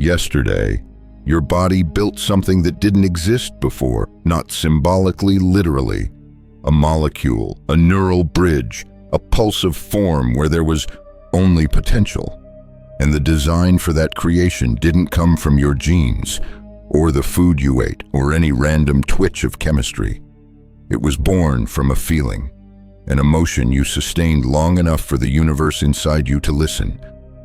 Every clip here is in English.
Yesterday, your body built something that didn't exist before, not symbolically, literally. A molecule, a neural bridge, a pulsive form where there was only potential. And the design for that creation didn't come from your genes, or the food you ate, or any random twitch of chemistry. It was born from a feeling, an emotion you sustained long enough for the universe inside you to listen.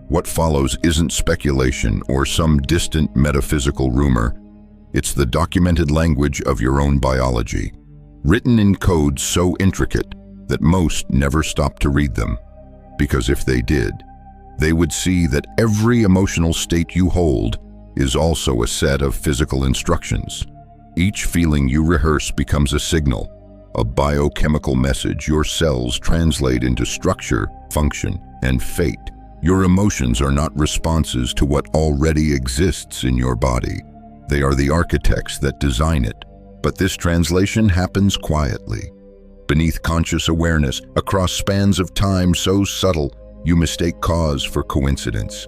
What follows isn't speculation or some distant metaphysical rumor. It's the documented language of your own biology, written in codes so intricate that most never stop to read them. Because if they did, they would see that every emotional state you hold is also a set of physical instructions. Each feeling you rehearse becomes a signal, a biochemical message your cells translate into structure, function, and fate. Your emotions are not responses to what already exists in your body. They are the architects that design it. But this translation happens quietly, beneath conscious awareness, across spans of time so subtle you mistake cause for coincidence.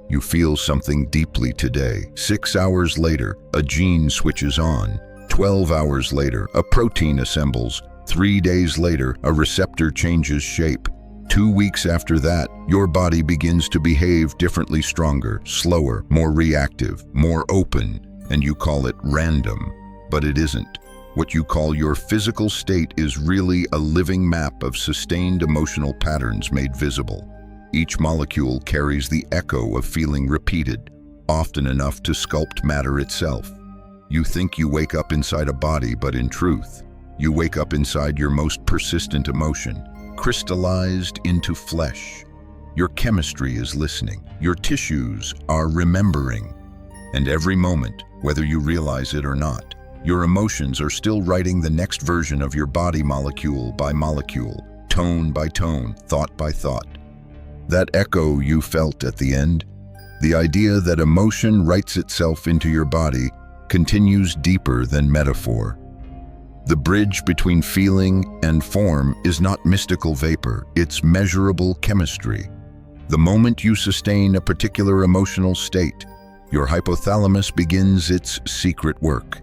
You feel something deeply today. 6 hours later, a gene switches on. 12 hours later, a protein assembles. 3 days later, a receptor changes shape. 2 weeks after that, your body begins to behave differently, stronger, slower, more reactive, more open, and you call it random. But it isn't. What you call your physical state is really a living map of sustained emotional patterns made visible. Each molecule carries the echo of feeling repeated, often enough to sculpt matter itself. You think you wake up inside a body, but in truth, you wake up inside your most persistent emotion, crystallized into flesh. Your chemistry is listening, your tissues are remembering, and every moment, whether you realize it or not, your emotions are still writing the next version of your body, molecule by molecule, tone by tone, thought by thought. That echo you felt at the end, the idea that emotion writes itself into your body, continues deeper than metaphor. The bridge between feeling and form is not mystical vapor, it's measurable chemistry. The moment you sustain a particular emotional state, your hypothalamus begins its secret work.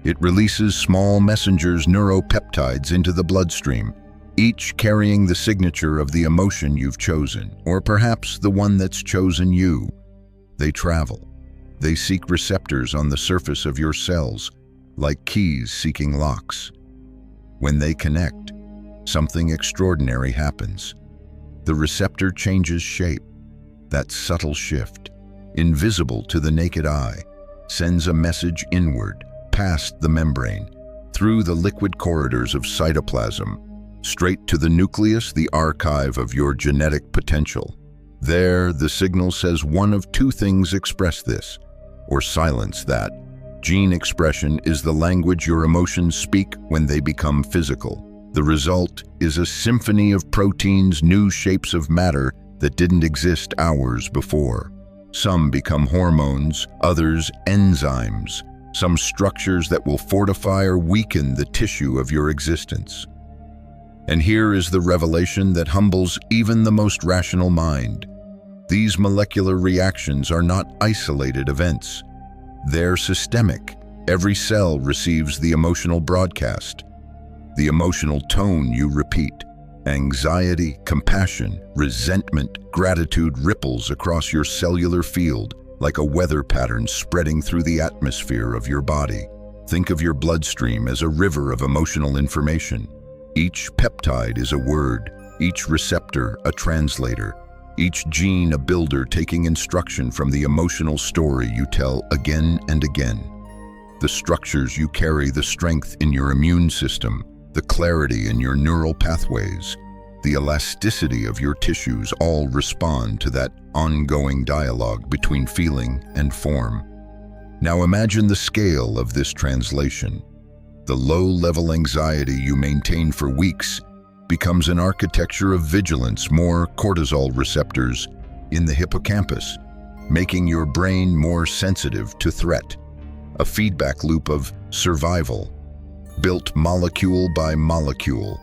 It releases small messengers, neuropeptides, into the bloodstream, each carrying the signature of the emotion you've chosen, or perhaps the one that's chosen you. They travel. They seek receptors on the surface of your cells, like keys seeking locks. When they connect, something extraordinary happens. The receptor changes shape. That subtle shift, invisible to the naked eye, sends a message inward, past the membrane, through the liquid corridors of cytoplasm, straight to the nucleus, the archive of your genetic potential. There, the signal says one of two things: express this, or silence that. Gene expression is the language your emotions speak when they become physical. The result is a symphony of proteins, new shapes of matter that didn't exist hours before. Some become hormones, others enzymes, some structures that will fortify or weaken the tissue of your existence. And here is the revelation that humbles even the most rational mind. These molecular reactions are not isolated events. They're systemic. Every cell receives the emotional broadcast, the emotional tone you repeat. Anxiety, compassion, resentment, gratitude ripples across your cellular field like a weather pattern spreading through the atmosphere of your body. Think of your bloodstream as a river of emotional information. Each peptide is a word, each receptor a translator, each gene a builder taking instruction from the emotional story you tell again and again. The structures you carry, the strength in your immune system, the clarity in your neural pathways, the elasticity of your tissues all respond to that ongoing dialogue between feeling and form. Now imagine the scale of this translation. The low-level anxiety you maintain for weeks becomes an architecture of vigilance, more cortisol receptors in the hippocampus, making your brain more sensitive to threat. A feedback loop of survival, built molecule by molecule.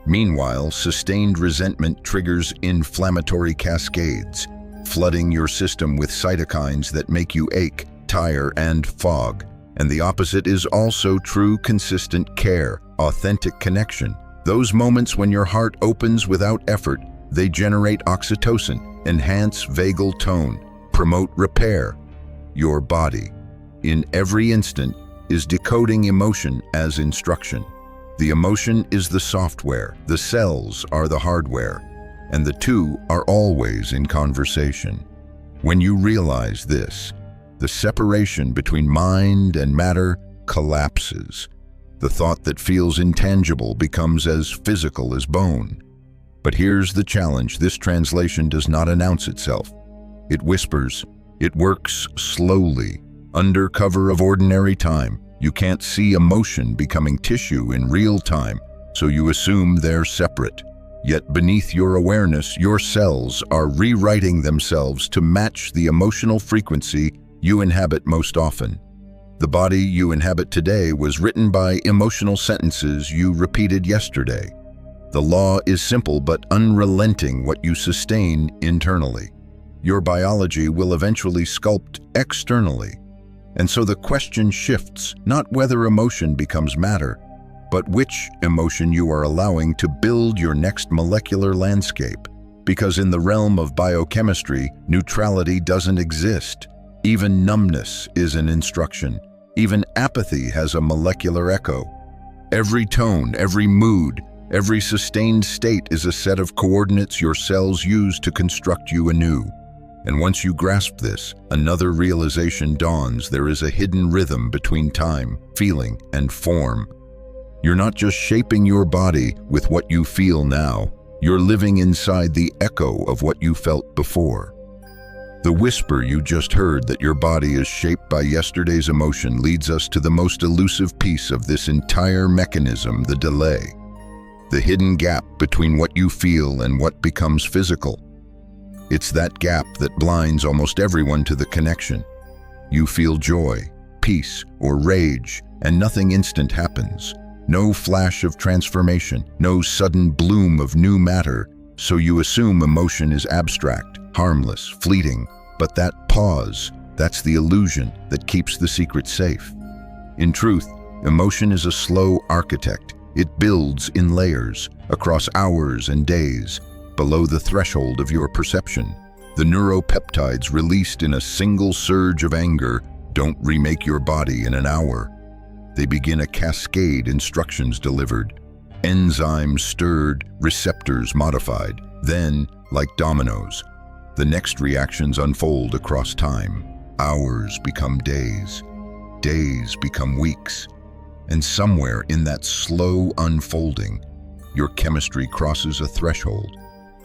Meanwhile, sustained resentment triggers inflammatory cascades, flooding your system with cytokines that make you ache, tire, and fog. And the opposite is also true: consistent care, authentic connection. Those moments when your heart opens without effort, they generate oxytocin, enhance vagal tone, promote repair. Your body, in every instant, is decoding emotion as instruction. The emotion is the software, the cells are the hardware, and the two are always in conversation. When you realize this, the separation between mind and matter collapses. The thought that feels intangible becomes as physical as bone. But here's the challenge: this translation does not announce itself. It whispers. It works slowly, under cover of ordinary time. You can't see emotion becoming tissue in real time, so you assume they're separate. Yet beneath your awareness, your cells are rewriting themselves to match the emotional frequency you inhabit most often. The body you inhabit today was written by emotional sentences you repeated yesterday. The law is simple but unrelenting: what you sustain internally, your biology will eventually sculpt externally. And so the question shifts, not whether emotion becomes matter, but which emotion you are allowing to build your next molecular landscape. Because in the realm of biochemistry, neutrality doesn't exist. Even numbness is an instruction. Even apathy has a molecular echo. Every tone, every mood, every sustained state is a set of coordinates your cells use to construct you anew. And once you grasp this, another realization dawns: there is a hidden rhythm between time, feeling, and form. You're not just shaping your body with what you feel now, you're living inside the echo of what you felt before. The whisper you just heard that your body is shaped by yesterday's emotion leads us to the most elusive piece of this entire mechanism: the delay. The hidden gap between what you feel and what becomes physical. It's that gap that blinds almost everyone to the connection. You feel joy, peace, or rage, and nothing instant happens. No flash of transformation, no sudden bloom of new matter, so you assume emotion is abstract, harmless, fleeting. But that pause, that's the illusion that keeps the secret safe. In truth, emotion is a slow architect. It builds in layers, across hours and days, below the threshold of your perception. The neuropeptides released in a single surge of anger don't remake your body in an hour. They begin a cascade: instructions delivered, enzymes stirred, receptors modified. Then, like dominoes, the next reactions unfold across time. Hours become days, days become weeks, and somewhere in that slow unfolding, your chemistry crosses a threshold,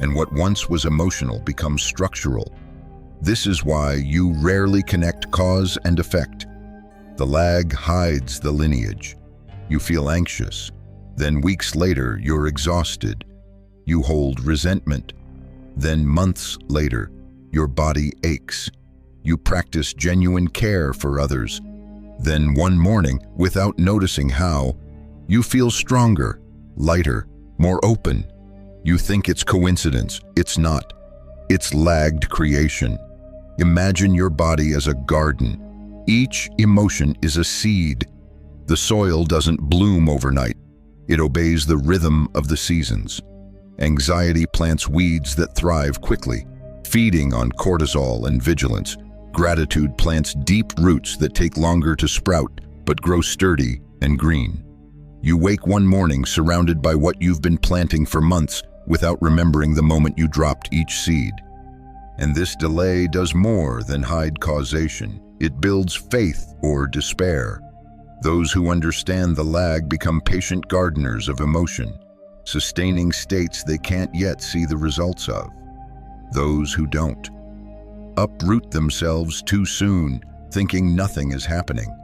and what once was emotional becomes structural. This is why you rarely connect cause and effect. The lag hides the lineage. You feel anxious. Then weeks later, you're exhausted. You hold resentment. Then months later, your body aches. You practice genuine care for others. Then one morning, without noticing how, you feel stronger, lighter, more open. You think it's coincidence. It's not. It's lagged creation. Imagine your body as a garden. Each emotion is a seed. The soil doesn't bloom overnight. It obeys the rhythm of the seasons. Anxiety plants weeds that thrive quickly, feeding on cortisol and vigilance. Gratitude plants deep roots that take longer to sprout, but grow sturdy and green. You wake one morning surrounded by what you've been planting for months without remembering the moment you dropped each seed. And this delay does more than hide causation. It builds faith or despair. Those who understand the lag become patient gardeners of emotion, sustaining states they can't yet see the results of. Those who don't uproot themselves too soon, thinking nothing is happening.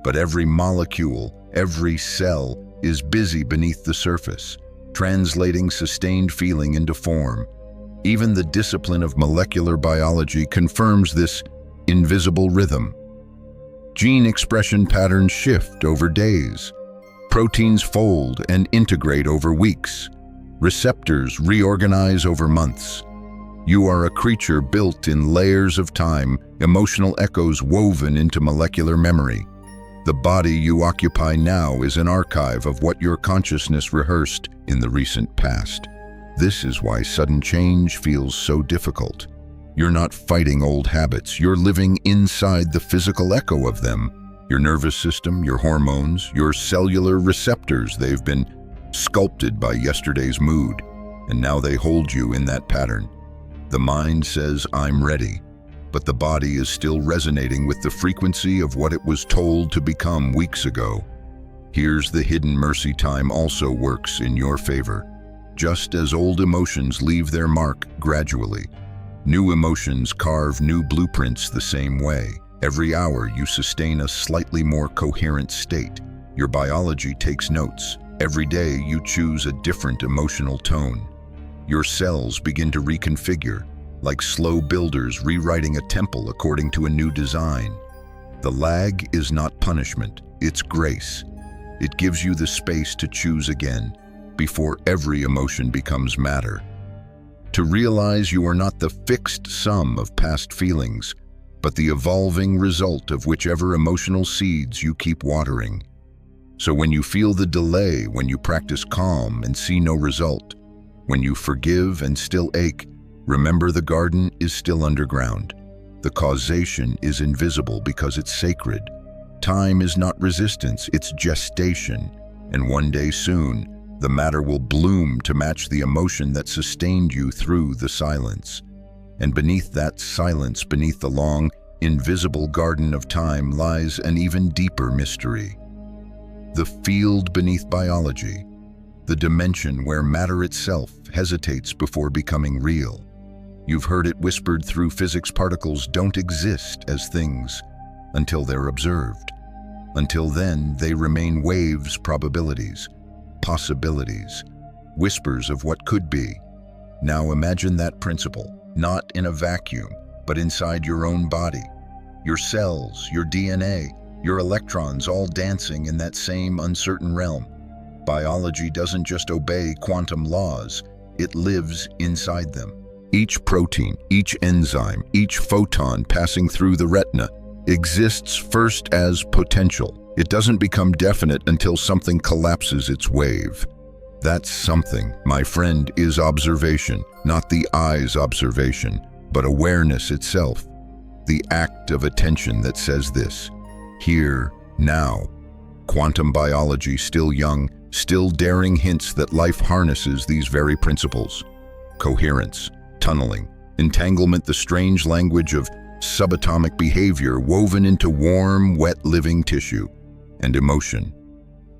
But every molecule, every cell is busy beneath the surface, translating sustained feeling into form. Even the discipline of molecular biology confirms this invisible rhythm. Gene expression patterns shift over days. Proteins fold and integrate over weeks. Receptors reorganize over months. You are a creature built in layers of time, emotional echoes woven into molecular memory. The body you occupy now is an archive of what your consciousness rehearsed in the recent past. This is why sudden change feels so difficult. You're not fighting old habits, you're living inside the physical echo of them. Your nervous system, your hormones, your cellular receptors, they've been sculpted by yesterday's mood, and now they hold you in that pattern. The mind says, "I'm ready," but the body is still resonating with the frequency of what it was told to become weeks ago. Here's the hidden mercy: time also works in your favor. Just as old emotions leave their mark gradually, new emotions carve new blueprints the same way. Every hour you sustain a slightly more coherent state. Your biology takes notes. Every day you choose a different emotional tone. Your cells begin to reconfigure, like slow builders rewriting a temple according to a new design. The lag is not punishment, it's grace. It gives you the space to choose again, before every emotion becomes matter. To realize you are not the fixed sum of past feelings, but the evolving result of whichever emotional seeds you keep watering. So when you feel the delay, when you practice calm and see no result, when you forgive and still ache, remember the garden is still underground. The causation is invisible because it's sacred. Time is not resistance, it's gestation. And one day soon, the matter will bloom to match the emotion that sustained you through the silence. And beneath that silence, beneath the long, invisible garden of time, lies an even deeper mystery. The field beneath biology, the dimension where matter itself hesitates before becoming real. You've heard it whispered through physics: particles don't exist as things until they're observed. Until then, they remain waves, probabilities, possibilities, whispers of what could be. Now imagine that principle, not in a vacuum, but inside your own body. Your cells, your DNA, your electrons all dancing in that same uncertain realm. Biology doesn't just obey quantum laws, it lives inside them. Each protein, each enzyme, each photon passing through the retina exists first as potential. It doesn't become definite until something collapses its wave. That something, my friend, is observation, not the eye's observation, but awareness itself. The act of attention that says this: here, now. Quantum biology, still young, still daring hints that life harnesses these very principles. Coherence, tunneling, entanglement, the strange language of subatomic behavior woven into warm, wet living tissue. And emotion.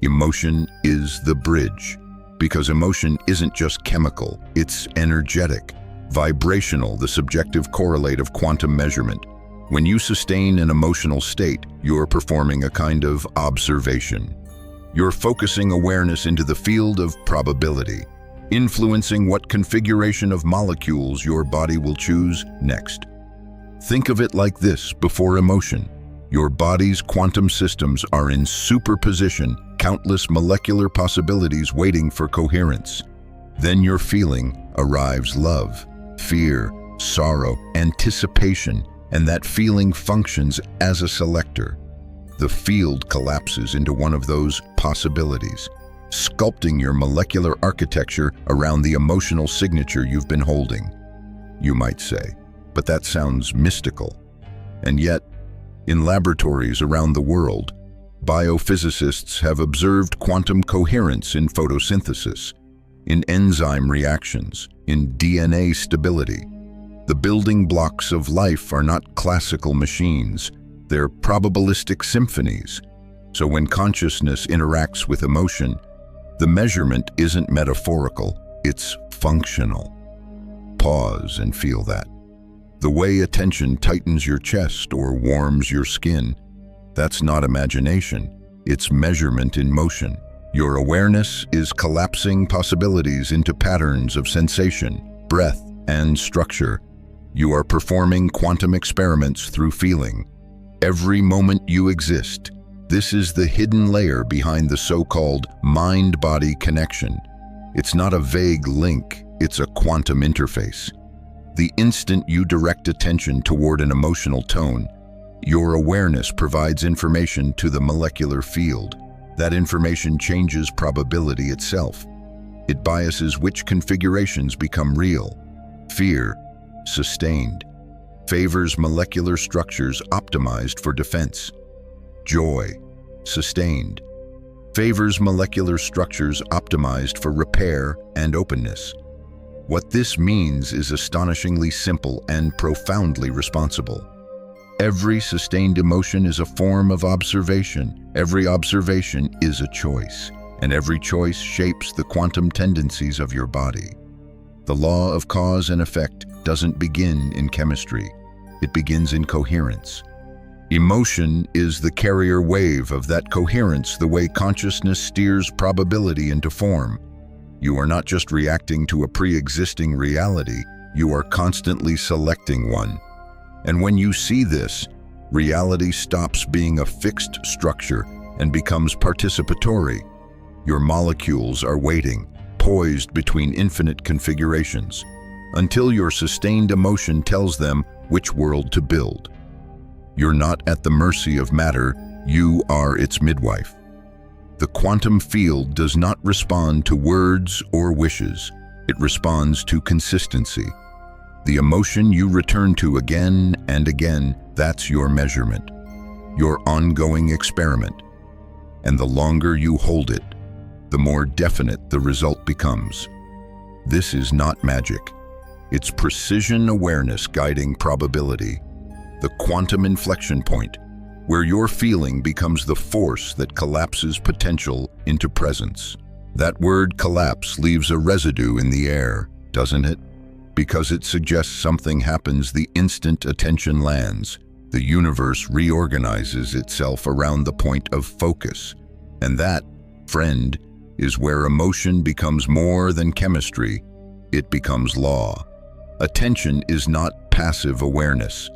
Emotion is the bridge, because emotion isn't just chemical, it's energetic, vibrational, the subjective correlate of quantum measurement. When you sustain an emotional state, you're performing a kind of observation. You're focusing awareness into the field of probability, influencing what configuration of molecules your body will choose next. Think of it like this: before emotion, your body's quantum systems are in superposition, countless molecular possibilities waiting for coherence. Then your feeling arrives: love, fear, sorrow, anticipation, and that feeling functions as a selector. The field collapses into one of those possibilities, sculpting your molecular architecture around the emotional signature you've been holding. You might say, but that sounds mystical. And yet, in laboratories around the world, biophysicists have observed quantum coherence in photosynthesis, in enzyme reactions, in DNA stability. The building blocks of life are not classical machines, they're probabilistic symphonies. So when consciousness interacts with emotion, the measurement isn't metaphorical, it's functional. Pause and feel that. The way attention tightens your chest or warms your skin, that's not imagination, it's measurement in motion. Your awareness is collapsing possibilities into patterns of sensation, breath, and structure. You are performing quantum experiments through feeling. Every moment you exist, this is the hidden layer behind the so-called mind-body connection. It's not a vague link, it's a quantum interface. The instant you direct attention toward an emotional tone, your awareness provides information to the molecular field. That information changes probability itself. It biases which configurations become real. Fear, sustained, favors molecular structures optimized for defense. Joy, sustained, favors molecular structures optimized for repair and openness. What this means is astonishingly simple and profoundly responsible. Every sustained emotion is a form of observation. Every observation is a choice, and every choice shapes the quantum tendencies of your body. The law of cause and effect doesn't begin in chemistry. It begins in coherence. Emotion is the carrier wave of that coherence, the way consciousness steers probability into form. You are not just reacting to a pre-existing reality, you are constantly selecting one. And when you see this, reality stops being a fixed structure and becomes participatory. Your molecules are waiting, poised between infinite configurations, until your sustained emotion tells them which world to build. You're not at the mercy of matter, you are its midwife. The quantum field does not respond to words or wishes, it responds to consistency. The emotion you return to again and again, that's your measurement, your ongoing experiment. And the longer you hold it, the more definite the result becomes. This is not magic. It's precision awareness guiding probability, the quantum inflection point, where your feeling becomes the force that collapses potential into presence. That word collapse leaves a residue in the air, doesn't it? Because it suggests something happens the instant attention lands. The universe reorganizes itself around the point of focus. And that, friend, is where emotion becomes more than chemistry. It becomes law. Attention is not passive awareness.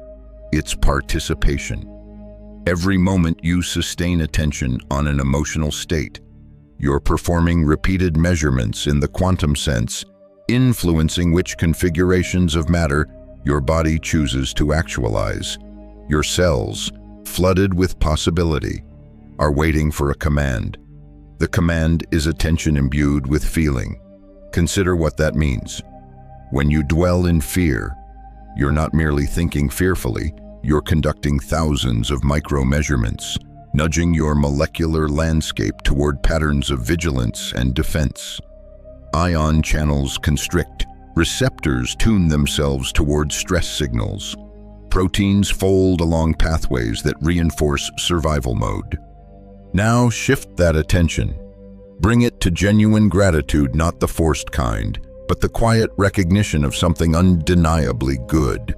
It's participation. Every moment you sustain attention on an emotional state, you're performing repeated measurements in the quantum sense, influencing which configurations of matter your body chooses to actualize. Your cells, flooded with possibility, are waiting for a command. The command is attention imbued with feeling. Consider what that means. When you dwell in fear, you're not merely thinking fearfully, you're conducting thousands of micro-measurements, nudging your molecular landscape toward patterns of vigilance and defense. Ion channels constrict, receptors tune themselves toward stress signals. Proteins fold along pathways that reinforce survival mode. Now shift that attention. Bring it to genuine gratitude, not the forced kind, but the quiet recognition of something undeniably good.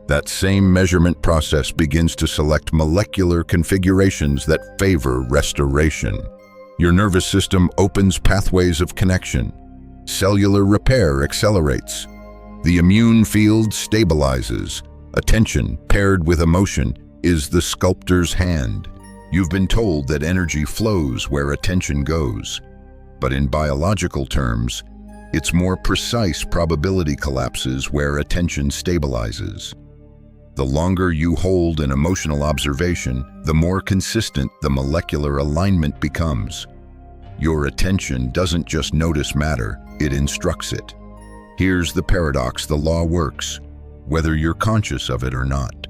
That same measurement process begins to select molecular configurations that favor restoration. Your nervous system opens pathways of connection. Cellular repair accelerates. The immune field stabilizes. Attention, paired with emotion, is the sculptor's hand. You've been told that energy flows where attention goes. But in biological terms, its more precise probability collapses where attention stabilizes. The longer you hold an emotional observation, the more consistent the molecular alignment becomes. Your attention doesn't just notice matter, it instructs it. Here's the paradox: the law works, whether you're conscious of it or not.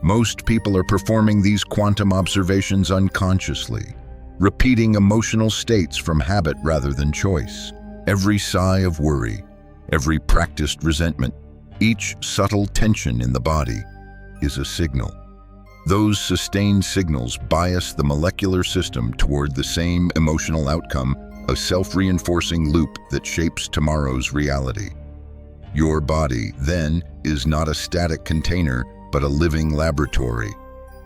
Most people are performing these quantum observations unconsciously, repeating emotional states from habit rather than choice. Every sigh of worry, every practiced resentment, each subtle tension in the body is a signal. Those sustained signals bias the molecular system toward the same emotional outcome, a self-reinforcing loop that shapes tomorrow's reality. Your body, then, is not a static container, but a living laboratory.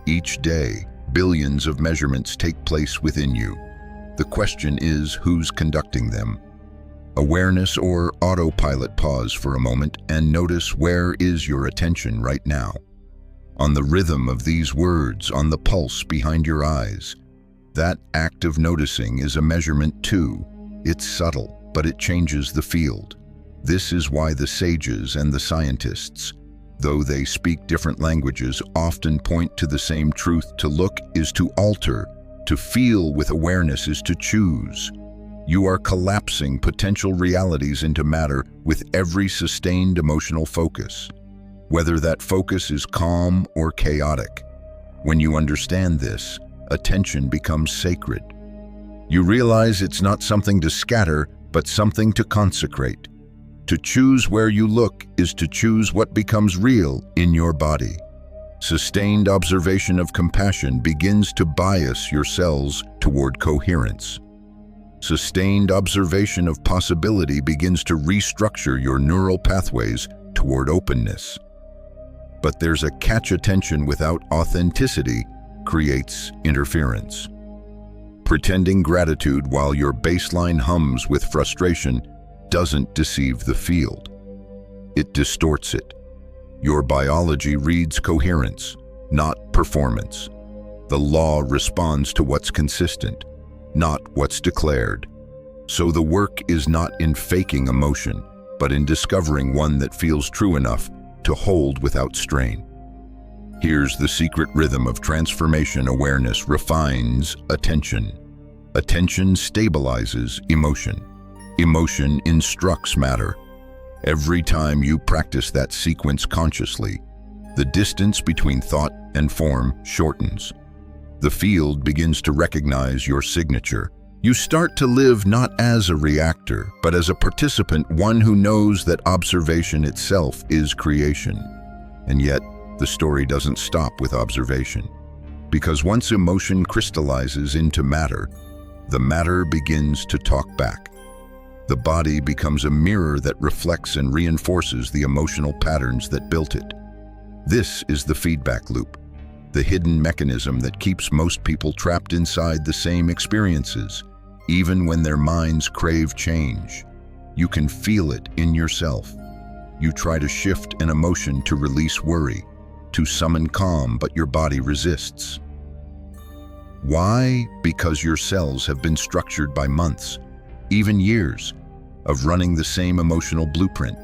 Each day, billions of measurements take place within you. The question is, who's conducting them? Awareness or autopilot? Pause for a moment and notice, where is your attention right now? On the rhythm of these words, on the pulse behind your eyes. That act of noticing is a measurement too. It's subtle, but it changes the field. This is why the sages and the scientists, though they speak different languages, often point to the same truth: to look is to alter, to feel with awareness is to choose. You are collapsing potential realities into matter with every sustained emotional focus, whether that focus is calm or chaotic. When you understand this, attention becomes sacred. You realize it's not something to scatter, but something to consecrate. To choose where you look is to choose what becomes real in your body. Sustained observation of compassion begins to bias your cells toward coherence. Sustained observation of possibility begins to restructure your neural pathways toward openness. But there's a catch: attention without authenticity creates interference. Pretending gratitude while your baseline hums with frustration doesn't deceive the field. It distorts it. Your biology reads coherence, not performance. The law responds to what's consistent, not what's declared. So the work is not in faking emotion, but in discovering one that feels true enough to hold without strain. Here's the secret rhythm of transformation: awareness refines attention. Attention stabilizes emotion. Emotion instructs matter. Every time you practice that sequence consciously, the distance between thought and form shortens. The field begins to recognize your signature. You start to live not as a reactor, but as a participant, one who knows that observation itself is creation. And yet, the story doesn't stop with observation. Because once emotion crystallizes into matter, the matter begins to talk back. The body becomes a mirror that reflects and reinforces the emotional patterns that built it. This is the feedback loop, the hidden mechanism that keeps most people trapped inside the same experiences, even when their minds crave change. You can feel it in yourself. You try to shift an emotion to release worry, to summon calm, but your body resists. Why? Because your cells have been structured by months, even years, of running the same emotional blueprint.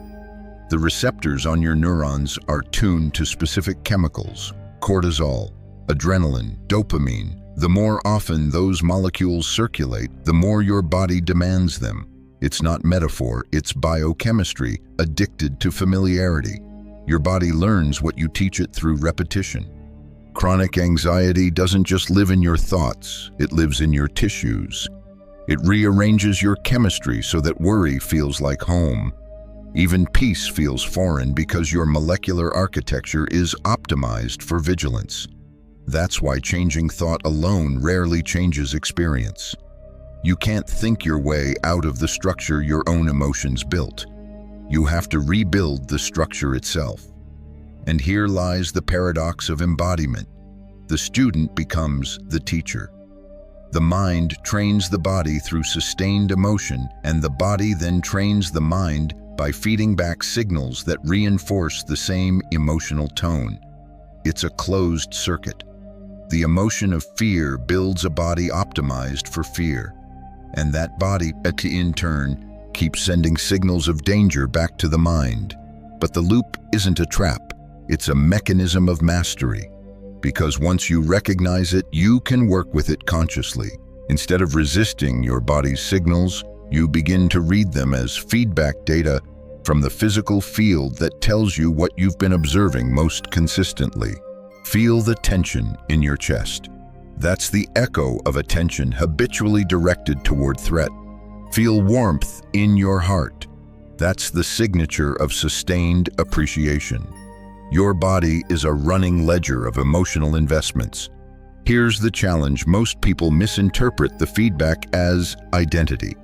The receptors on your neurons are tuned to specific chemicals: cortisol, adrenaline, dopamine. The more often those molecules circulate, the more your body demands them. It's not metaphor, it's biochemistry, addicted to familiarity. Your body learns what you teach it through repetition. Chronic anxiety doesn't just live in your thoughts, it lives in your tissues. It rearranges your chemistry so that worry feels like home. Even peace feels foreign because your molecular architecture is optimized for vigilance. That's why changing thought alone rarely changes experience. You can't think your way out of the structure your own emotions built. You have to rebuild the structure itself. And here lies the paradox of embodiment. The student becomes the teacher. The mind trains the body through sustained emotion, and the body then trains the mind by feeding back signals that reinforce the same emotional tone. It's a closed circuit. The emotion of fear builds a body optimized for fear, and that body, in turn, keeps sending signals of danger back to the mind. But the loop isn't a trap, it's a mechanism of mastery. Because once you recognize it, you can work with it consciously. Instead of resisting your body's signals, you begin to read them as feedback data from the physical field that tells you what you've been observing most consistently. Feel the tension in your chest. That's the echo of attention habitually directed toward threat. Feel warmth in your heart. That's the signature of sustained appreciation. Your body is a running ledger of emotional investments. Here's the challenge: most people misinterpret the feedback as identity.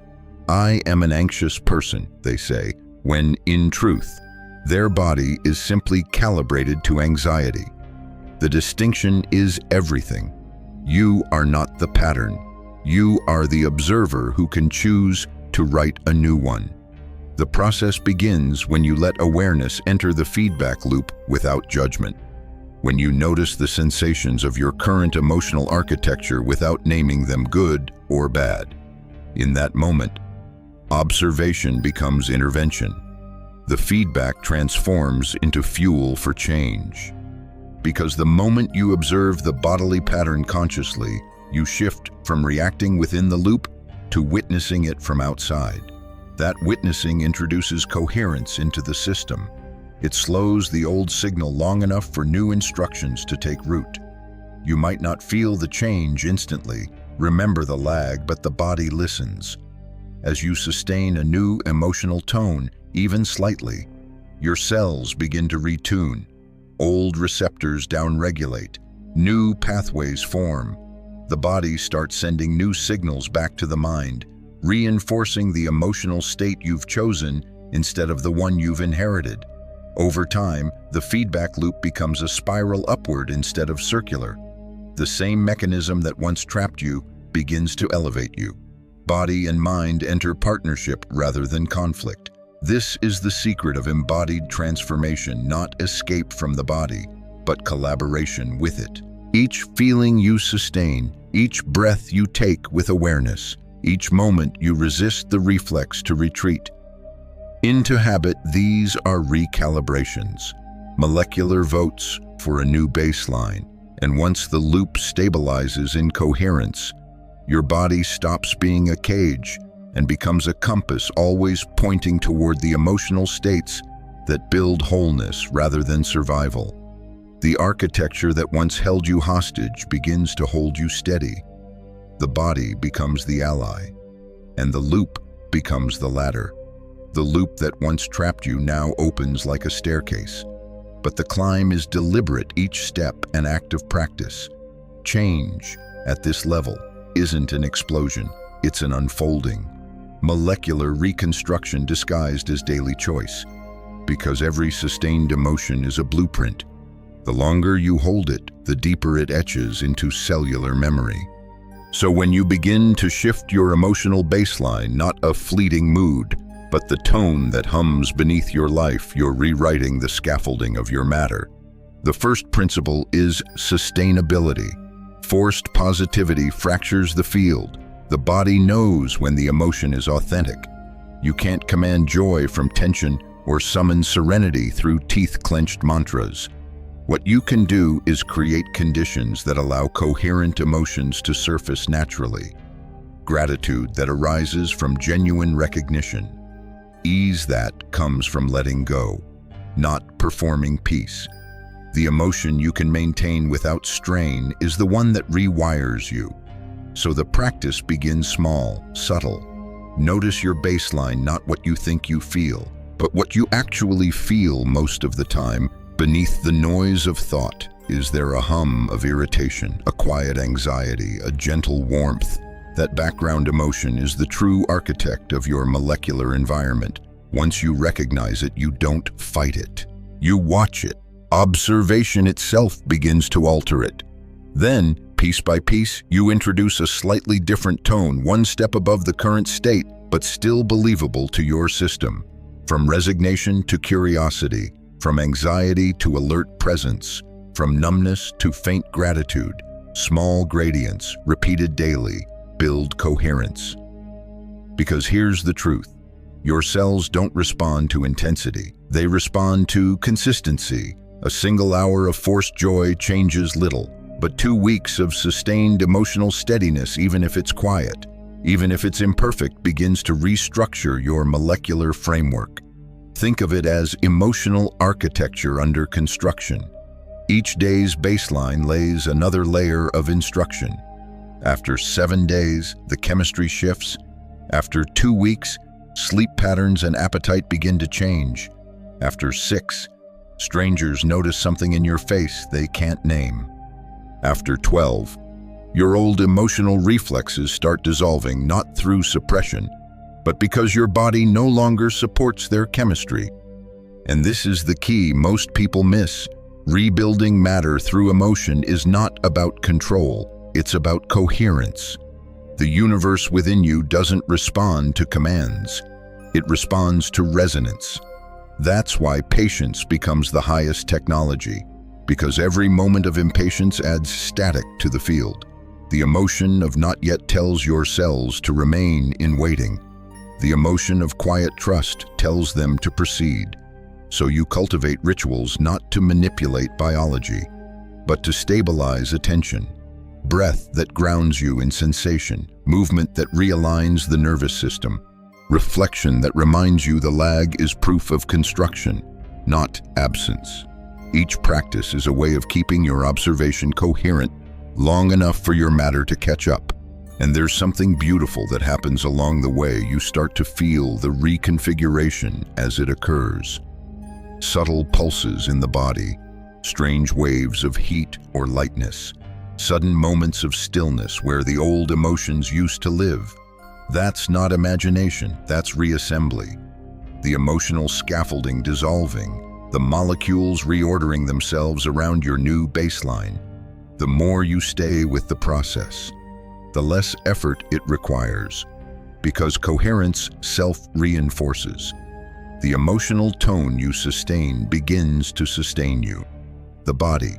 I am an anxious person, they say, when in truth, their body is simply calibrated to anxiety. The distinction is everything. You are not the pattern. You are the observer who can choose to write a new one. The process begins when you let awareness enter the feedback loop without judgment. When you notice the sensations of your current emotional architecture without naming them good or bad. In that moment, observation becomes intervention. the feedback transforms into fuel for change. Because the moment you observe the bodily pattern consciously, you shift from reacting within the loop to witnessing it from outside. That witnessing introduces coherence into the system. It slows the old signal long enough for new instructions to take root. You might not feel the change instantly, remember the lag, but the body listens. As you sustain a new emotional tone, even slightly, your cells begin to retune. Old receptors downregulate. New pathways form. The body starts sending new signals back to the mind, reinforcing the emotional state you've chosen instead of the one you've inherited. Over time, the feedback loop becomes a spiral upward instead of circular. The same mechanism that once trapped you begins to elevate you. Body and mind enter partnership rather than conflict. This is the secret of embodied transformation, not escape from the body, but collaboration with it. Each feeling you sustain, each breath you take with awareness, each moment you resist the reflex to retreat into habit, these are recalibrations, molecular votes for a new baseline. And once the loop stabilizes in coherence, your body stops being a cage and becomes a compass, always pointing toward the emotional states that build wholeness rather than survival. The architecture that once held you hostage begins to hold you steady. The body becomes the ally, and the loop becomes the ladder. The loop that once trapped you now opens like a staircase. But the climb is deliberate, each step an act of practice. Change at this level isn't an explosion, it's an unfolding. Molecular reconstruction disguised as daily choice. Because every sustained emotion is a blueprint. The longer you hold it, the deeper it etches into cellular memory. So when you begin to shift your emotional baseline, not a fleeting mood, but the tone that hums beneath your life, you're rewriting the scaffolding of your matter. The first principle is sustainability. Forced positivity fractures the field. The body knows when the emotion is authentic. You can't command joy from tension or summon serenity through teeth-clenched mantras. What you can do is create conditions that allow coherent emotions to surface naturally. Gratitude that arises from genuine recognition. Ease that comes from letting go, not performing peace. The emotion you can maintain without strain is the one that rewires you. So the practice begins small, subtle. Notice your baseline, not what you think you feel, but what you actually feel most of the time. Beneath the noise of thought, is there a hum of irritation, a quiet anxiety, a gentle warmth? That background emotion is the true architect of your molecular environment. Once you recognize it, you don't fight it. You watch it. Observation itself begins to alter it. Then, piece by piece, you introduce a slightly different tone, one step above the current state, but still believable to your system. From resignation to curiosity, from anxiety to alert presence, from numbness to faint gratitude, small gradients, repeated daily, build coherence. Because here's the truth. Your cells don't respond to intensity. They respond to consistency. A single hour of forced joy changes little, but 2 weeks of sustained emotional steadiness, even if it's quiet, even if it's imperfect, begins to restructure your molecular framework. Think of it as emotional architecture under construction. Each day's baseline lays another layer of instruction. After 7 days, the chemistry shifts. After 2 weeks, sleep patterns and appetite begin to change. After 6, strangers notice something in your face they can't name. After 12, your old emotional reflexes start dissolving, not through suppression, but because your body no longer supports their chemistry. And this is the key most people miss. Rebuilding matter through emotion is not about control. It's about coherence. The universe within you doesn't respond to commands. It responds to resonance. That's why patience becomes the highest technology, because every moment of impatience adds static to the field. The emotion of not yet tells your cells to remain in waiting. The emotion of quiet trust tells them to proceed. So you cultivate rituals not to manipulate biology, but to stabilize attention. Breath that grounds you in sensation, movement that realigns the nervous system, reflection that reminds you the lag is proof of construction, not absence. Each practice is a way of keeping your observation coherent long enough for your matter to catch up. And there's something beautiful that happens along the way. You start to feel the reconfiguration as it occurs. Subtle pulses in the body, strange waves of heat or lightness, sudden moments of stillness where the old emotions used to live. That's not imagination, that's reassembly. The emotional scaffolding dissolving, the molecules reordering themselves around your new baseline. The more you stay with the process, the less effort it requires, because coherence self-reinforces. The emotional tone you sustain begins to sustain you. The body,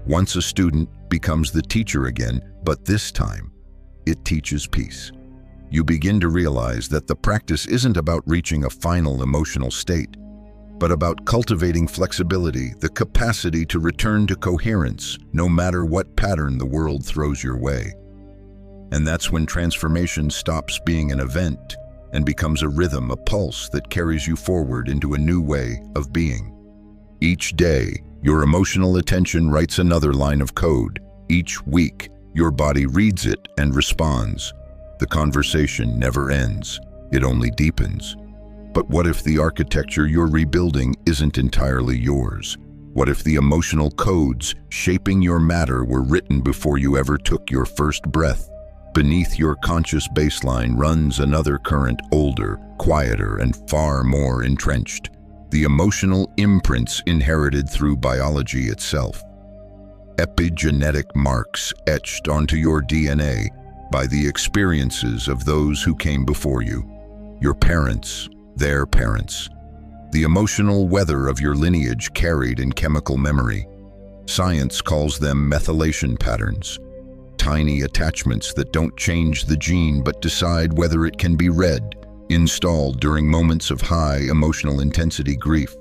once a student, becomes the teacher again, but this time, it teaches peace. You begin to realize that the practice isn't about reaching a final emotional state, but about cultivating flexibility, the capacity to return to coherence, no matter what pattern the world throws your way. And that's when transformation stops being an event and becomes a rhythm, a pulse that carries you forward into a new way of being. Each day, your emotional attention writes another line of code. Each week, your body reads it and responds. The conversation never ends, it only deepens. But what if the architecture you're rebuilding isn't entirely yours? What if the emotional codes shaping your matter were written before you ever took your first breath? Beneath your conscious baseline runs another current, older, quieter, and far more entrenched. The emotional imprints inherited through biology itself. Epigenetic marks etched onto your DNA by the experiences of those who came before you. Your parents, their parents. The emotional weather of your lineage carried in chemical memory. Science calls them methylation patterns. Tiny attachments that don't change the gene but decide whether it can be read, installed during moments of high emotional intensity, grief,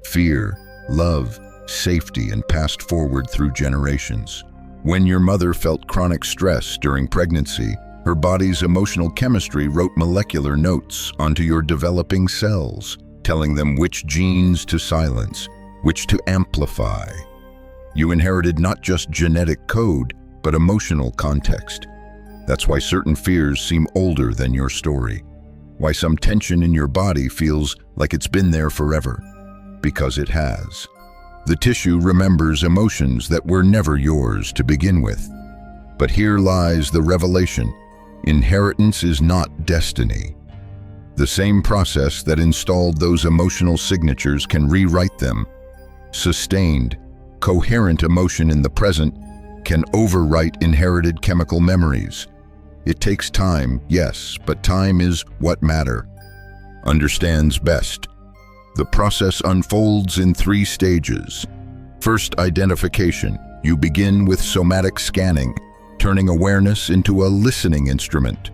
fear, love, safety, and passed forward through generations. When your mother felt chronic stress during pregnancy, her body's emotional chemistry wrote molecular notes onto your developing cells, telling them which genes to silence, which to amplify. You inherited not just genetic code, but emotional context. That's why certain fears seem older than your story. Why some tension in your body feels like it's been there forever. Because it has. The tissue remembers emotions that were never yours to begin with. But here lies the revelation. Inheritance is not destiny. The same process that installed those emotional signatures can rewrite them. Sustained, coherent emotion in the present can overwrite inherited chemical memories. It takes time, yes, but time is what matter understands best. The process unfolds in 3 stages. First, identification. You begin with somatic scanning, turning awareness into a listening instrument.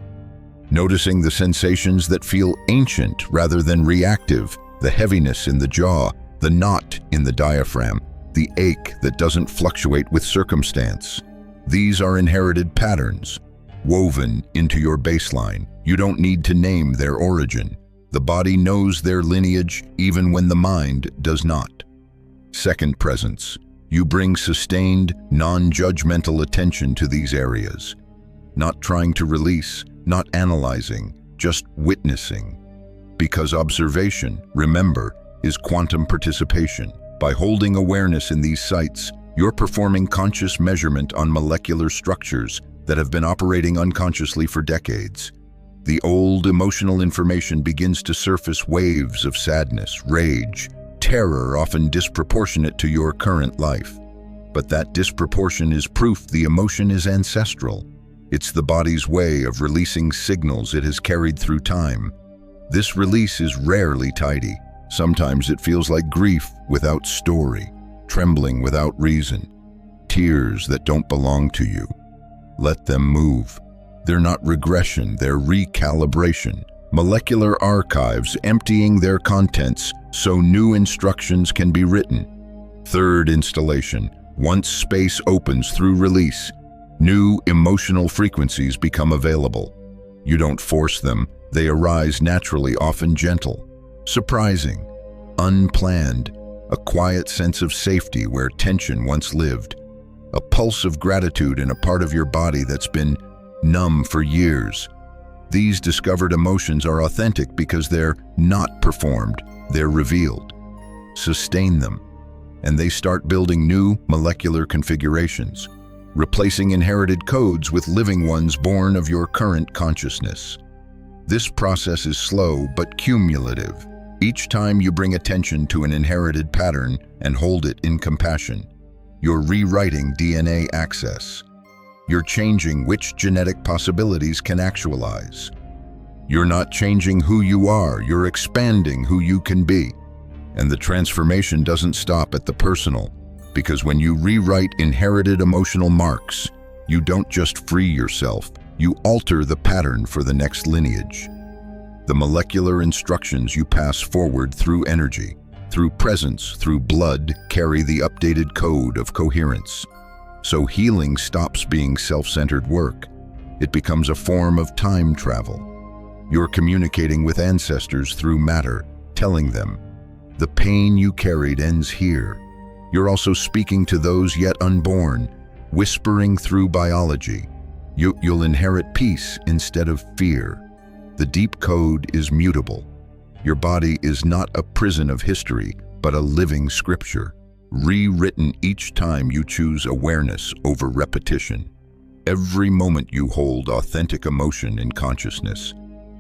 Noticing the sensations that feel ancient rather than reactive, the heaviness in the jaw, the knot in the diaphragm, the ache that doesn't fluctuate with circumstance. These are inherited patterns, woven into your baseline. You don't need to name their origin. The body knows their lineage even when the mind does not. Second, presence. You bring sustained, non-judgmental attention to these areas. Not trying to release, not analyzing, just witnessing. Because observation, remember, is quantum participation. By holding awareness in these sites, you're performing conscious measurement on molecular structures that have been operating unconsciously for decades. The old emotional information begins to surface, waves of sadness, rage, terror, often disproportionate to your current life. But that disproportion is proof the emotion is ancestral. It's the body's way of releasing signals it has carried through time. This release is rarely tidy. Sometimes it feels like grief without story, trembling without reason, tears that don't belong to you. Let them move. They're not regression, they're recalibration. molecular archives emptying their contents so new instructions can be written. Third installation. Once space opens through release, new emotional frequencies become available. You don't force them, they arise naturally, often gentle, surprising, unplanned, a quiet sense of safety where tension once lived, a pulse of gratitude in a part of your body that's been numb for years. These discovered emotions are authentic because they're not performed, they're revealed. Sustain them, and they start building new molecular configurations, replacing inherited codes with living ones born of your current consciousness. This process is slow but cumulative. Each time you bring attention to an inherited pattern and hold it in compassion, you're rewriting DNA access. You're changing which genetic possibilities can actualize. You're not changing who you are, you're expanding who you can be. And the transformation doesn't stop at the personal, because when you rewrite inherited emotional marks, you don't just free yourself, you alter the pattern for the next lineage. The molecular instructions you pass forward through energy, through presence, through blood, carry the updated code of coherence. So healing stops being self-centered work. It becomes a form of time travel. You're communicating with ancestors through matter, telling them, the pain you carried ends here. You're also speaking to those yet unborn, whispering through biology. You'll inherit peace instead of fear. The deep code is mutable. Your body is not a prison of history, but a living scripture, rewritten each time you choose awareness over repetition. Every moment you hold authentic emotion in consciousness,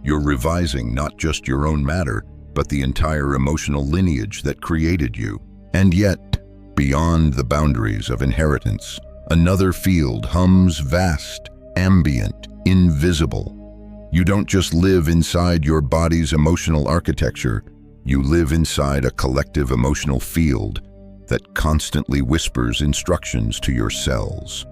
you're revising not just your own matter, but the entire emotional lineage that created you. And yet, beyond the boundaries of inheritance, another field hums vast, ambient, invisible. You don't just live inside your body's emotional architecture, you live inside a collective emotional field that constantly whispers instructions to your cells.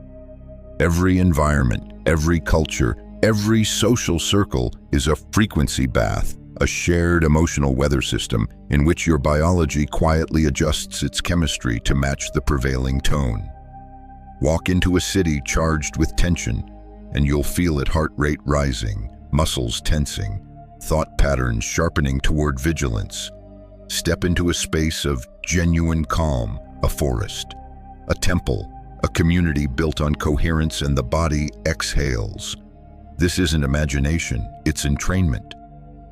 Every environment, every culture, every social circle is a frequency bath, a shared emotional weather system in which your biology quietly adjusts its chemistry to match the prevailing tone. Walk into a city charged with tension, and you'll feel it, heart rate rising, muscles tensing, thought patterns sharpening toward vigilance. Step into a space of genuine calm, a forest, a temple, a community built on coherence, and the body exhales. This isn't imagination, it's entrainment.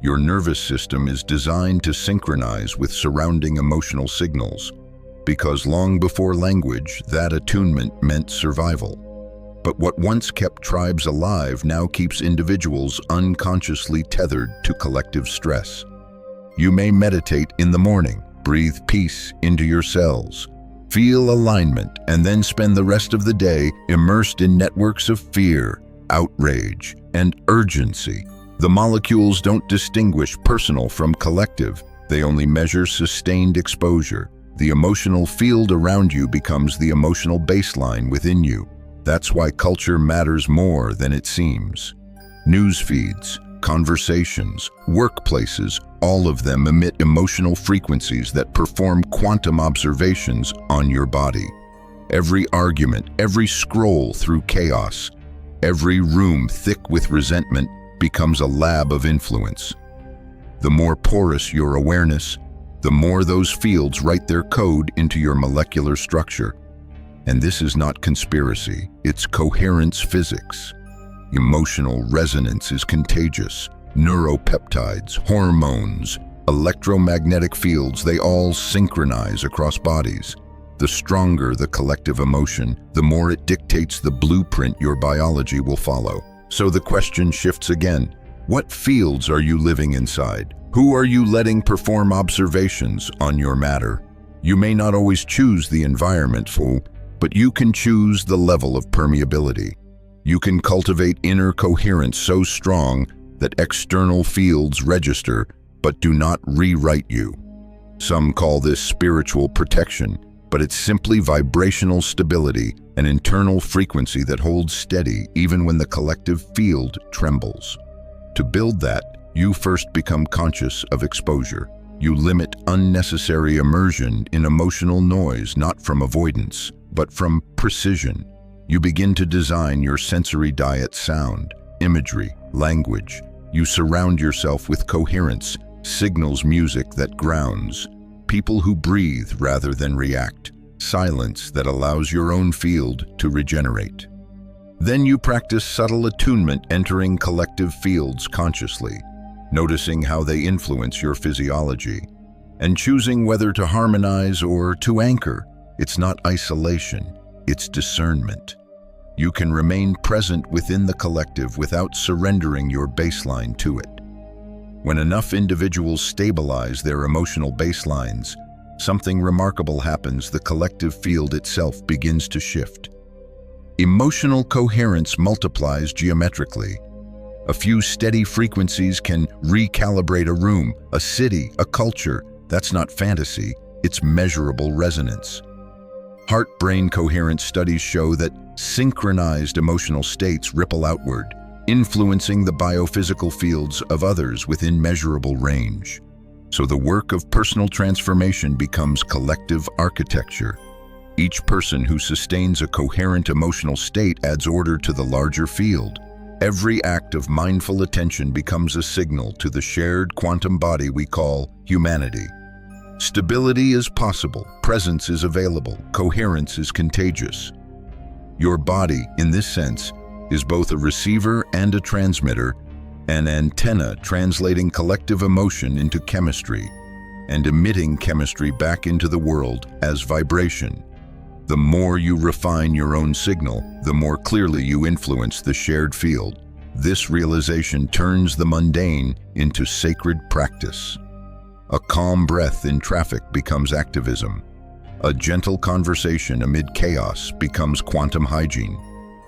Your nervous system is designed to synchronize with surrounding emotional signals, because long before language, that attunement meant survival. But what once kept tribes alive now keeps individuals unconsciously tethered to collective stress. You may meditate in the morning, breathe peace into your cells, feel alignment, and then spend the rest of the day immersed in networks of fear, outrage, and urgency. The molecules don't distinguish personal from collective, they only measure sustained exposure. The emotional field around you becomes the emotional baseline within you. That's why culture matters more than it seems. News feeds, conversations, workplaces, all of them emit emotional frequencies that perform quantum observations on your body. Every argument, every scroll through chaos, every room thick with resentment becomes a lab of influence. The more porous your awareness, the more those fields write their code into your molecular structure. And this is not conspiracy, it's coherence physics. Emotional resonance is contagious. Neuropeptides, hormones, electromagnetic fields, they all synchronize across bodies. The stronger the collective emotion, the more it dictates the blueprint your biology will follow. So the question shifts again. What fields are you living inside? Who are you letting perform observations on your matter? You may not always choose the environment, but you can choose the level of permeability. You can cultivate inner coherence so strong that external fields register but do not rewrite you. Some call this spiritual protection, but it's simply vibrational stability, an internal frequency that holds steady even when the collective field trembles. To build that, You first become conscious of exposure. You limit unnecessary immersion in emotional noise, not from avoidance, but from precision. You begin to design your sensory diet: sound, imagery, language. You surround yourself with coherence, signals, music that grounds, people who breathe rather than react, silence that allows your own field to regenerate. Then you practice subtle attunement, entering collective fields consciously, noticing how they influence your physiology, and choosing whether to harmonize or to anchor. It's not isolation, it's discernment. You can remain present within the collective without surrendering your baseline to it. When enough individuals stabilize their emotional baselines, something remarkable happens. The collective field itself begins to shift. Emotional coherence multiplies geometrically. A few steady frequencies can recalibrate a room, a city, a culture. That's not fantasy, it's measurable resonance. Heart-brain coherence studies show that synchronized emotional states ripple outward, influencing the biophysical fields of others within measurable range. So the work of personal transformation becomes collective architecture. Each person who sustains a coherent emotional state adds order to the larger field. Every act of mindful attention becomes a signal to the shared quantum body we call humanity. Stability is possible, presence is available, coherence is contagious. Your body, in this sense, is both a receiver and a transmitter, an antenna translating collective emotion into chemistry and emitting chemistry back into the world as vibration. The more you refine your own signal, the more clearly you influence the shared field. This realization turns the mundane into sacred practice. A calm breath in traffic becomes activism. A gentle conversation amid chaos becomes quantum hygiene.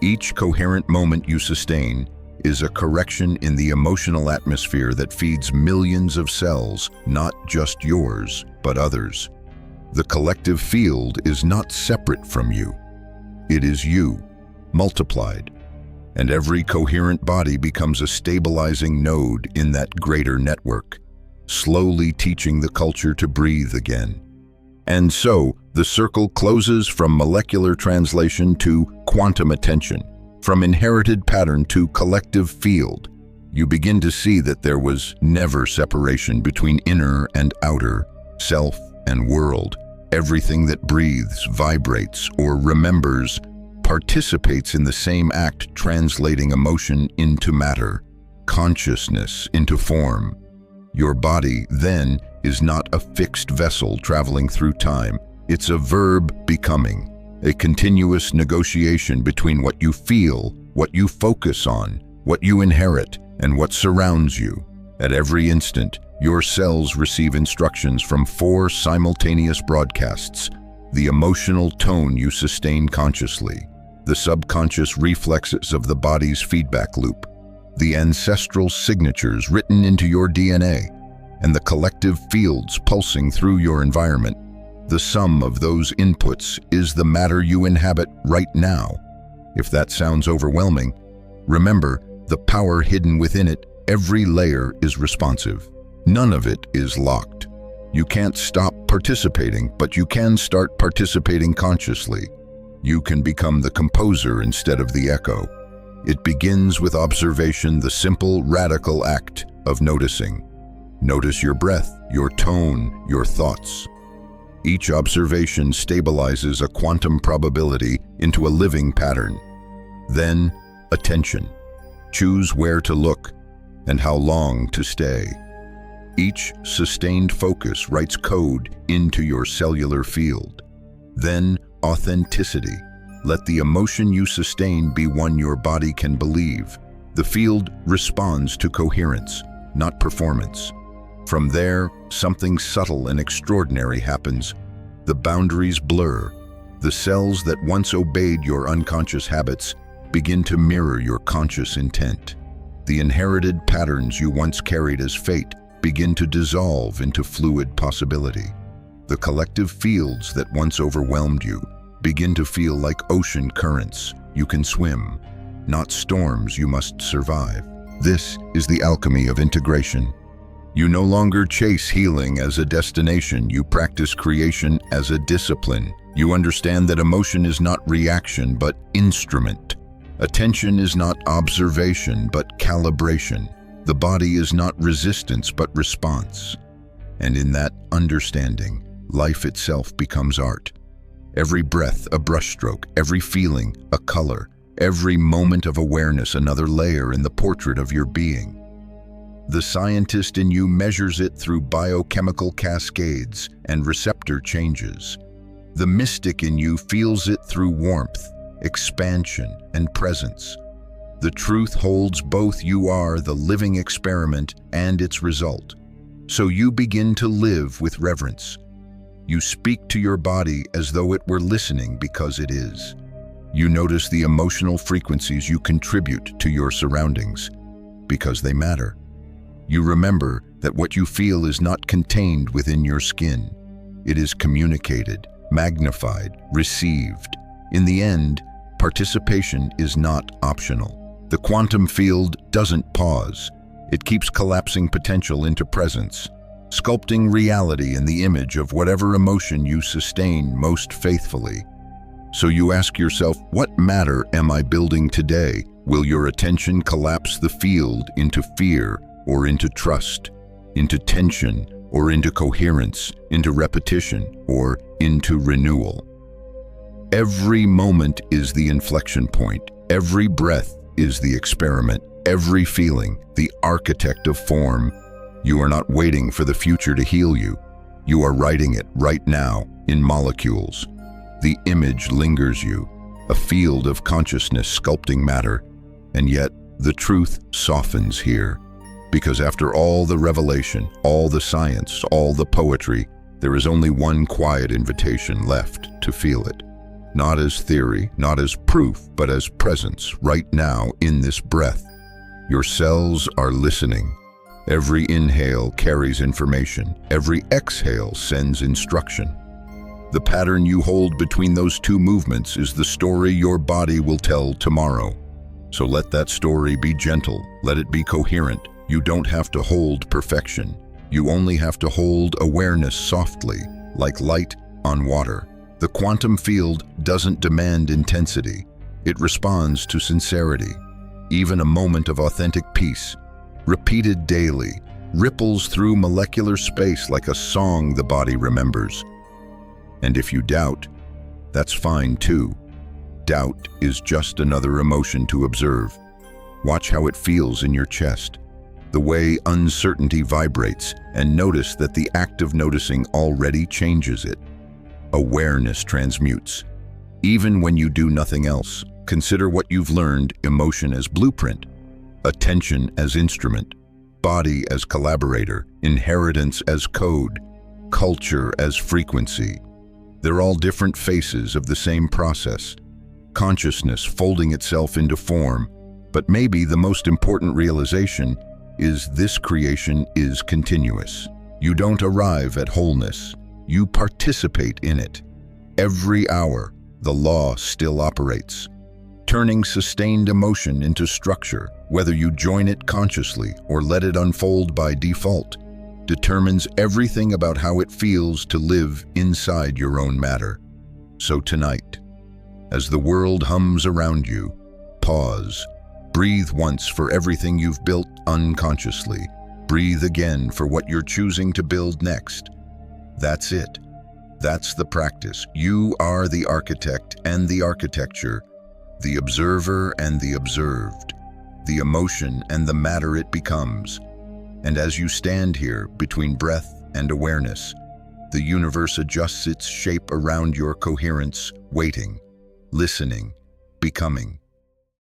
Each coherent moment you sustain is a correction in the emotional atmosphere that feeds millions of cells, not just yours, but others. The collective field is not separate from you. It is you, multiplied. And every coherent body becomes a stabilizing node in that greater network, slowly teaching the culture to breathe again. And so, the circle closes from molecular translation to quantum attention, from inherited pattern to collective field. You begin to see that there was never separation between inner and outer, self and world. Everything that breathes, vibrates, or remembers participates in the same act, translating emotion into matter, consciousness into form. Your body, then, is not a fixed vessel traveling through time. It's a verb becoming, a continuous negotiation between what you feel, what you focus on, what you inherit, and what surrounds you. At every instant, your cells receive instructions from 4 simultaneous broadcasts: the emotional tone you sustain consciously, the subconscious reflexes of the body's feedback loop, the ancestral signatures written into your DNA, and the collective fields pulsing through your environment. The sum of those inputs is the matter you inhabit right now. If that sounds overwhelming, remember the power hidden within it. Every layer is responsive. None of it is locked. You can't stop participating, but you can start participating consciously. You can become the composer instead of the echo. It begins with observation, the simple, radical act of noticing. Notice your breath, your tone, your thoughts. Each observation stabilizes a quantum probability into a living pattern. Then, attention. Choose where to look and how long to stay. Each sustained focus writes code into your cellular field. Then, authenticity. Let the emotion you sustain be one your body can believe. The field responds to coherence, not performance. From there, something subtle and extraordinary happens. The boundaries blur. The cells that once obeyed your unconscious habits begin to mirror your conscious intent. The inherited patterns you once carried as fate begin to dissolve into fluid possibility. The collective fields that once overwhelmed you begin to feel like ocean currents you can swim, not storms you must survive. This is the alchemy of integration. You no longer chase healing as a destination, you practice creation as a discipline. You understand that emotion is not reaction, but instrument. Attention is not observation, but calibration. The body is not resistance, but response. And in that understanding, life itself becomes art. Every breath, a brushstroke, every feeling, a color, every moment of awareness, another layer in the portrait of your being. The scientist in you measures it through biochemical cascades and receptor changes. The mystic in you feels it through warmth, expansion, and presence. The truth holds both. You are the living experiment and its result. So you begin to live with reverence. You speak to your body as though it were listening because it is. You notice the emotional frequencies you contribute to your surroundings because they matter. You remember that what you feel is not contained within your skin. It is communicated, magnified, received. In the end, participation is not optional. The quantum field doesn't pause. It keeps collapsing potential into presence, sculpting reality in the image of whatever emotion you sustain most faithfully. So you ask yourself, what matter am I building today? Will your attention collapse the field into fear or into trust, into tension or into coherence, into repetition or into renewal? Every moment is the inflection point. Every breath is the experiment. Every feeling, the architect of form. You are not waiting for the future to heal you. You are writing it right now in molecules. The image lingers you, a field of consciousness sculpting matter, and yet the truth softens here. Because after all the revelation, all the science, all the poetry, there is only one quiet invitation left to feel it. Not as theory, not as proof, but as presence right now in this breath. Your cells are listening. Every inhale carries information. Every exhale sends instruction. The pattern you hold between those two movements is the story your body will tell tomorrow. So let that story be gentle. Let it be coherent. You don't have to hold perfection. You only have to hold awareness softly, like light on water. The quantum field doesn't demand intensity. It responds to sincerity. Even a moment of authentic peace, repeated daily, ripples through molecular space like a song the body remembers. And if you doubt, that's fine too. Doubt is just another emotion to observe. Watch how it feels in your chest, the way uncertainty vibrates, and notice that the act of noticing already changes it. Awareness transmutes. Even when you do nothing else, consider what you've learned: emotion as blueprint, attention as instrument, body as collaborator, inheritance as code, culture as frequency. They're all different faces of the same process. Consciousness folding itself into form, but maybe the most important realization is this creation is continuous. You don't arrive at wholeness, you participate in it. Every hour, the law still operates, turning sustained emotion into structure. Whether you join it consciously or let it unfold by default, determines everything about how it feels to live inside your own matter. So tonight, as the world hums around you, pause. Breathe once for everything you've built unconsciously. Breathe again for what you're choosing to build next. That's it. That's the practice. You are the architect and the architecture, the observer and the observed, the emotion and the matter it becomes. And as you stand here between breath and awareness, the universe adjusts its shape around your coherence, waiting, listening, becoming.